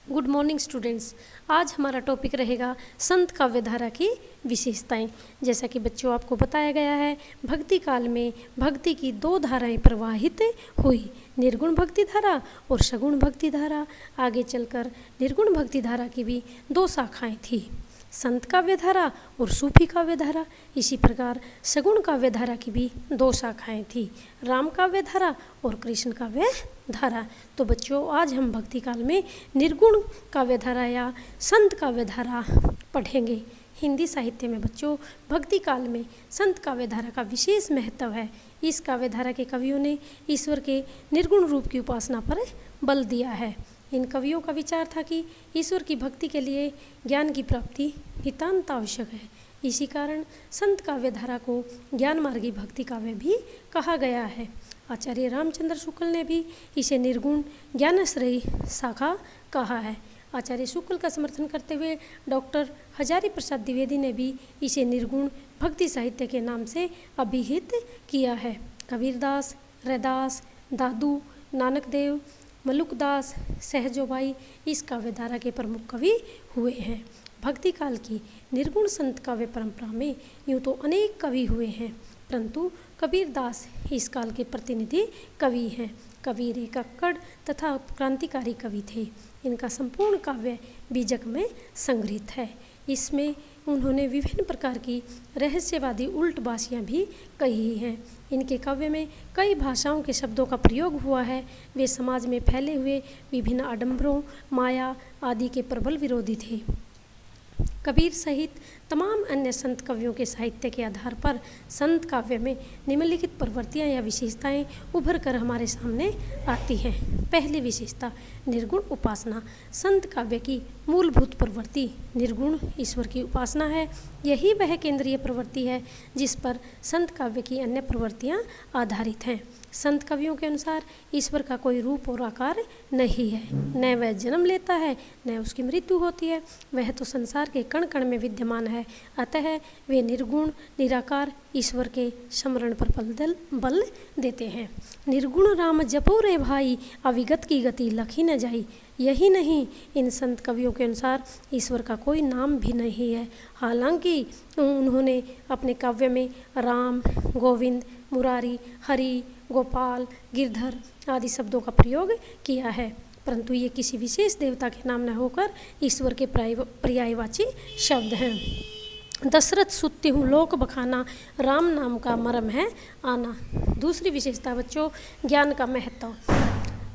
Good morning students. आज हमारा topic रहेगा संत काव्यधारा की विशेषताएं। जैसा कि बच्चों आपको बताया गया है, भक्ति काल में भक्ति की दो धाराएं प्रवाहित हुई, निर्गुण भक्ति धारा और सगुण भक्ति धारा। आगे चलकर निर्गुण भक्ति धारा की भी दो शाखाएं थी, संत काव्यधारा और सूफी काव्यधारा। इसी प्रकार सगुण काव्यधारा की भी दो शाखाएं थी, राम काव्यधारा और कृष्ण काव्यधारा। तो बच्चों आज हम भक्ति काल में निर्गुण काव्यधारा या संत काव्यधारा पढ़ेंगे। हिंदी साहित्य में बच्चों भक्ति काल में संत काव्यधारा का विशेष महत्व है। इस काव्यधारा के कवियों ने ईश्वर के निर्गुण रूप की उपासना पर बल दिया है। इन कवियों का विचार था कि ईश्वर की भक्ति के लिए ज्ञान की प्राप्ति नितांत आवश्यक है। इसी कारण संत काव्यधारा को ज्ञान मार्गी भक्ति काव्य भी कहा गया है। आचार्य रामचंद्र शुक्ल ने भी इसे निर्गुण ज्ञानाश्रयी शाखा कहा है। आचार्य शुक्ल का समर्थन करते हुए डॉक्टर हजारी प्रसाद द्विवेदी ने भी इसे निर्गुण भक्ति साहित्य के नाम से अभिहित किया है। कबीरदास, रैदास, दादू, नानक देव, मलुकदास, सहजोबाई इस काव्यधारा के प्रमुख कवि हुए हैं। भक्ति काल की निर्गुण संत काव्य परंपरा में यूँ तो अनेक कवि हुए हैं, परंतु कबीरदास इस काल के प्रतिनिधि कवि हैं। कबीर एक अक्कड़ तथा क्रांतिकारी कवि थे। इनका संपूर्ण काव्य बीजक में संग्रहित है। इसमें उन्होंने विभिन्न प्रकार की रहस्यवादी उल्टबासियाँ भी कही हैं। इनके काव्य में कई भाषाओं के शब्दों का प्रयोग हुआ है। वे समाज में फैले हुए विभिन्न आडंबरों, माया आदि के प्रबल विरोधी थे। कबीर सहित तमाम अन्य संत कवियों के साहित्य के आधार पर संत काव्य में निम्नलिखित प्रवृत्तियाँ या विशेषताएं उभर कर हमारे सामने आती हैं। पहली विशेषता निर्गुण उपासना। संत काव्य की मूलभूत प्रवृत्ति निर्गुण ईश्वर की उपासना है। यही वह केंद्रीय प्रवृत्ति है जिस पर संत काव्य की अन्य प्रवृत्तियाँ आधारित हैं। संत कवियों के अनुसार ईश्वर का कोई रूप और आकार नहीं है, न वह जन्म लेता है न उसकी मृत्यु होती है। वह तो संसार के कण कण में विद्यमान है। अतः वे निर्गुण निराकार ईश्वर के स्मरण पर बल देते हैं। निर्गुण राम जपो रे भाई, अविगत की गति लखी न जाई। यही नहीं, इन संत कवियों के अनुसार ईश्वर का कोई नाम भी नहीं है। हालांकि उन्होंने अपने काव्य में राम, गोविंद, मुरारी, हरि, गोपाल, गिरधर आदि शब्दों का प्रयोग किया है, परंतु ये किसी विशेष देवता के नाम न होकर ईश्वर के पर्यायवाची शब्द हैं। दशरथ सुत्ती हूँ लोक बखाना, राम नाम का मरम है आना। दूसरी विशेषता बच्चों ज्ञान का महत्व।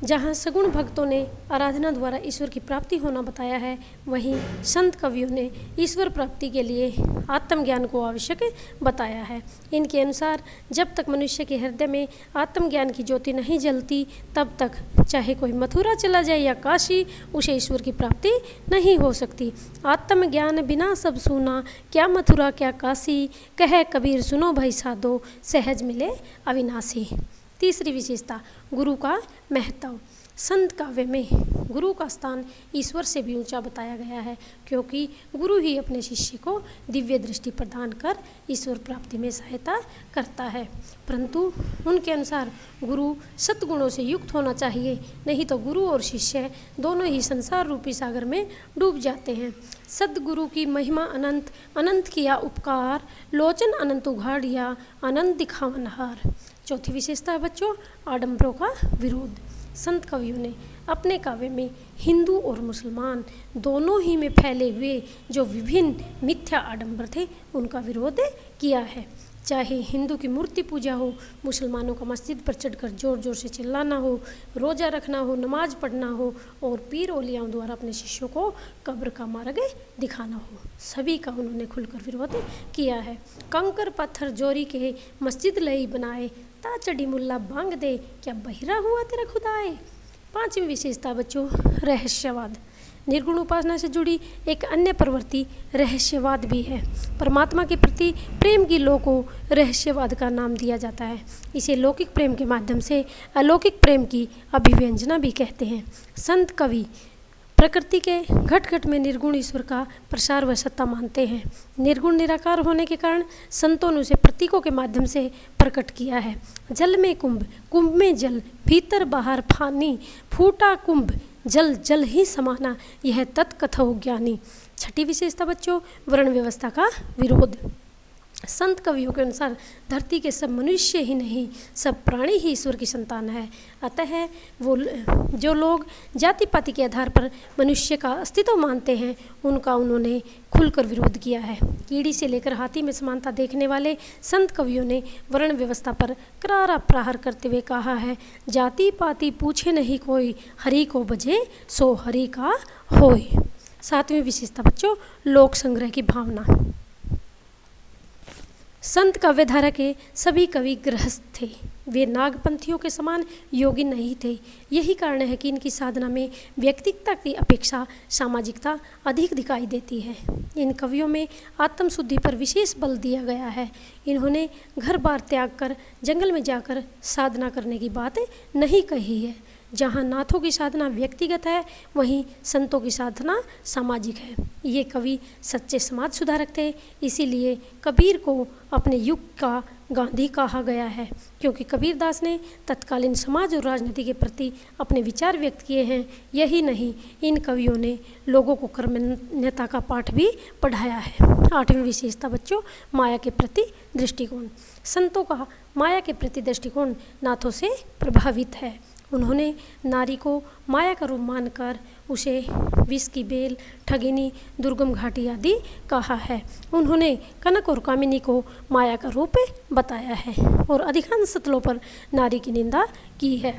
जहाँ सगुण भक्तों ने आराधना द्वारा ईश्वर की प्राप्ति होना बताया है, वहीं संत कवियों ने ईश्वर प्राप्ति के लिए आत्मज्ञान को आवश्यक बताया है। इनके अनुसार जब तक मनुष्य के हृदय में आत्मज्ञान की ज्योति नहीं जलती, तब तक चाहे कोई मथुरा चला जाए या काशी, उसे ईश्वर की प्राप्ति नहीं हो सकती। आत्मज्ञान बिना सब सुना, क्या मथुरा क्या काशी, कहे कबीर सुनो भाई साधो, सहज मिले अविनाशी। तीसरी विशेषता गुरु का महत्व। संत काव्य में गुरु का स्थान ईश्वर से भी ऊंचा बताया गया है, क्योंकि गुरु ही अपने शिष्य को दिव्य दृष्टि प्रदान कर ईश्वर प्राप्ति में सहायता करता है। परंतु उनके अनुसार गुरु सद्गुणों से युक्त होना चाहिए, नहीं तो गुरु और शिष्य दोनों ही संसार रूपी सागर में डूब जाते हैं। सद्गुरु की महिमा अनंत, अनंत किया उपकार, लोचन अनंत उघाड़िया, अनंत दिखावन हार। चौथी विशेषता है बच्चों आडंबरों का विरोध। संत कवियों ने अपने काव्य में हिंदू और मुसलमान दोनों ही में फैले हुए जो विभिन्न मिथ्या आडंबर थे, उनका विरोध किया है। चाहे हिंदू की मूर्ति पूजा हो, मुसलमानों का मस्जिद पर चढ़कर जोर जोर से चिल्लाना हो, रोज़ा रखना हो, नमाज पढ़ना हो और पीर औलियाओं द्वारा अपने शिष्यों को कब्र का मार्ग दिखाना हो, सभी का उन्होंने खुलकर विरोध किया है। कंकर पत्थर जोरी के मस्जिद लई बनाए, ता चढ़ी मुल्ला बांग दे, क्या बहिरा हुआ तेरा खुदाए। पांचवी विशेषता बच्चों रहस्यवाद। निर्गुण उपासना से जुड़ी एक अन्य प्रवृत्ति रहस्यवाद भी है। परमात्मा के प्रति प्रेम की लौ को रहस्यवाद का नाम दिया जाता है। इसे लौकिक प्रेम के माध्यम से अलौकिक प्रेम की अभिव्यंजना भी कहते हैं। संत कवि प्रकृति के घट घट में निर्गुण ईश्वर का प्रसार व सत्ता मानते हैं। निर्गुण निराकार होने के कारण संतों ने उसे प्रतीकों के माध्यम से प्रकट किया है। जल में कुंभ, कुंभ में जल, भीतर बाहर फानी, फूटा कुंभ, जल जल ही समाना, यह तत्कथो ज्ञानी। छठी विशेषता बच्चों, वर्ण व्यवस्था का विरोध। संत कवियों के अनुसार धरती के सब मनुष्य ही नहीं, सब प्राणी ही ईश्वर की संतान है। अतः वो जो लोग जाति पाति के आधार पर मनुष्य का अस्तित्व मानते हैं, उनका उन्होंने खुलकर विरोध किया है। कीड़ी से लेकर हाथी में समानता देखने वाले संत कवियों ने वर्ण व्यवस्था पर करारा प्रहार करते हुए कहा है, जाति पाति पूछे नहीं कोई, हरि को बजे सो हरि का होय। सातवीं विशेषता बच्चों, लोक संग्रह की भावना। संत काव्यधारा के सभी कवि गृहस्थ थे, वे नागपंथियों के समान योगी नहीं थे। यही कारण है कि इनकी साधना में व्यक्तिगता की अपेक्षा सामाजिकता अधिक दिखाई देती है। इन कवियों में आत्मशुद्धि पर विशेष बल दिया गया है। इन्होंने घर बार त्याग कर जंगल में जाकर साधना करने की बात नहीं कही है। जहाँ नाथों की साधना व्यक्तिगत है, वहीं संतों की साधना सामाजिक है। ये कवि सच्चे समाज सुधारक थे, इसीलिए कबीर को अपने युग का गांधी कहा गया है, क्योंकि कबीरदास ने तत्कालीन समाज और राजनीति के प्रति अपने विचार व्यक्त किए हैं। यही नहीं, इन कवियों ने लोगों को कर्मण्यता का पाठ भी पढ़ाया है। आठवीं विशेषता बच्चों, माया के प्रति दृष्टिकोण। संतों का माया के प्रति दृष्टिकोण नाथों से प्रभावित है। उन्होंने नारी को माया का रूप मानकर उसे विष की बेल, ठगिनी, दुर्गम घाटी आदि कहा है। उन्होंने कनक और कामिनी को माया का रूप बताया है और अधिकांश स्थलों पर नारी की निंदा की है।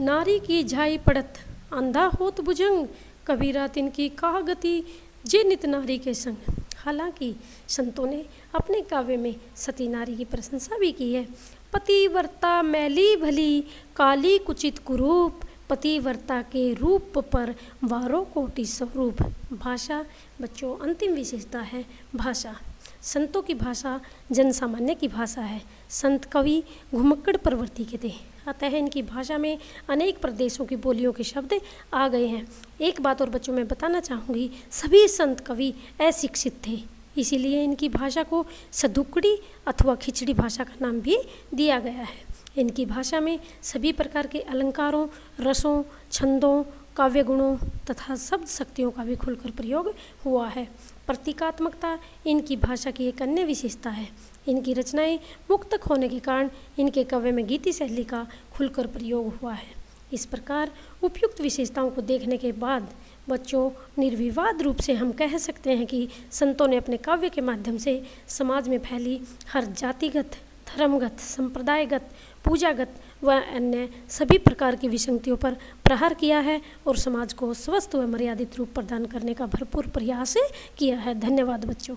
नारी की झाई पड़त अंधा होत भुजंग, कबीरा तिनकी काह गति जे नित नारी के संग। हालांकि संतों ने अपने काव्य में सती नारी की प्रशंसा भी की है। पतिव्रता मैली भली, काली कुचित कुरूप, पतिव्रता के रूप पर वारों कोटि स्वरूप। भाषा बच्चों, अंतिम विशेषता है भाषा। संतों की भाषा जन सामान्य की भाषा है। संत कवि घुमक्कड़ प्रवृत्ति के थे, अतः इनकी भाषा में अनेक प्रदेशों की बोलियों के शब्द आ गए हैं। एक बात और बच्चों मैं बताना चाहूँगी, सभी संत कवि अशिक्षित थे, इसीलिए इनकी भाषा को सदुकड़ी अथवा खिचड़ी भाषा का नाम भी दिया गया है। इनकी भाषा में सभी प्रकार के अलंकारों, रसों, छंदों, काव्य गुणों तथा शब्द शक्तियों का भी खुलकर प्रयोग हुआ है। प्रतीकात्मकता इनकी भाषा की एक अन्य विशेषता है। इनकी रचनाएं मुक्तक होने के कारण इनके काव्य में गीति शैली का खुलकर प्रयोग हुआ है। इस प्रकार उपयुक्त विशेषताओं को देखने के बाद बच्चों, निर्विवाद रूप से हम कह सकते हैं कि संतों ने अपने काव्य के माध्यम से समाज में फैली हर जातिगत, धर्मगत, संप्रदायगत, पूजागत व अन्य सभी प्रकार की विसंगतियों पर प्रहार किया है और समाज को स्वस्थ व मर्यादित रूप प्रदान करने का भरपूर प्रयास किया है। धन्यवाद बच्चों।